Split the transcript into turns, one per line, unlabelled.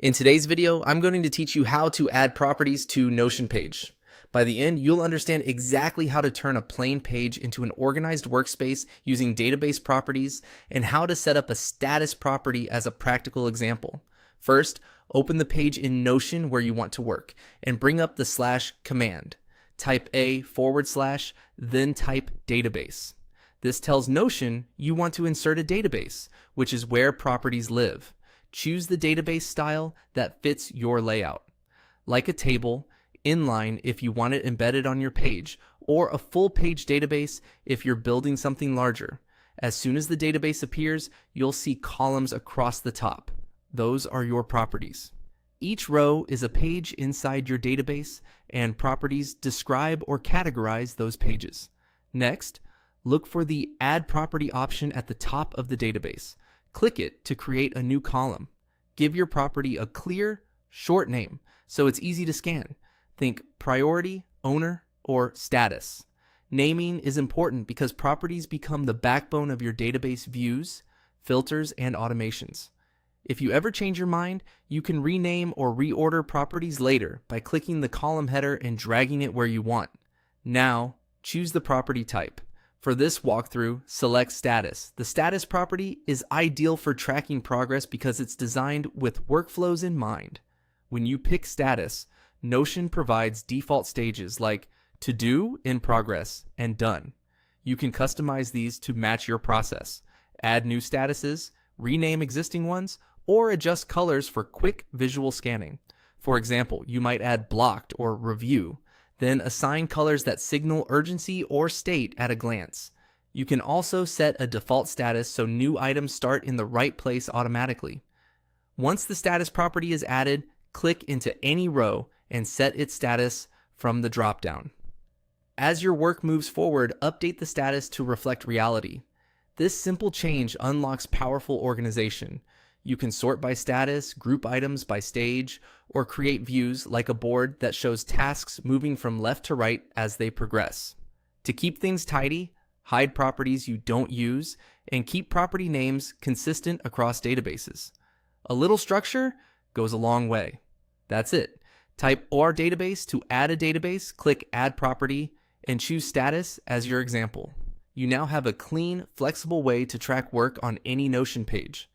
In today's video, I'm going to teach you how to add properties to Notion page. By the end, you'll understand exactly how to turn a plain page into an organized workspace using database properties and how to set up a status property as a practical example. First, open the page in Notion where you want to work and bring up the / command. Type /, then type database. This tells Notion you want to insert a database, which is where properties live. Choose the database style that fits your layout, like a table, inline if you want it embedded on your page, or a full page database if you're building something larger. As soon as the database appears, you'll see columns across the top. Those are your properties. Each row is a page inside your database, and properties describe or categorize those pages. Next, look for the Add Property option at the top of the database. Click it to create a new column. Give your property a clear, short name so it's easy to scan. Think priority, owner, or status. Naming is important because properties become the backbone of your database views, filters, and automations. If you ever change your mind, you can rename or reorder properties later by clicking the column header and dragging it where you want. Now, choose the property type. For this walkthrough, select Status. The status property is ideal for tracking progress because it's designed with workflows in mind. When you pick Status, Notion provides default stages like To Do, In Progress, and Done. You can customize these to match your process, add new statuses, rename existing ones, or adjust colors for quick visual scanning. For example, you might add Blocked or Review, then assign colors that signal urgency or state at a glance. You can also set a default status so new items start in the right place automatically. Once the status property is added, click into any row and set its status from the dropdown. As your work moves forward, update the status to reflect reality. This simple change unlocks powerful organization. You can sort by status, group items by stage, or create views like a board that shows tasks moving from left to right as they progress. To keep things tidy, hide properties you don't use, and keep property names consistent across databases. A little structure goes a long way. That's it. Type OR database to add a database, click Add Property, and choose Status as your example. You now have a clean, flexible way to track work on any Notion page.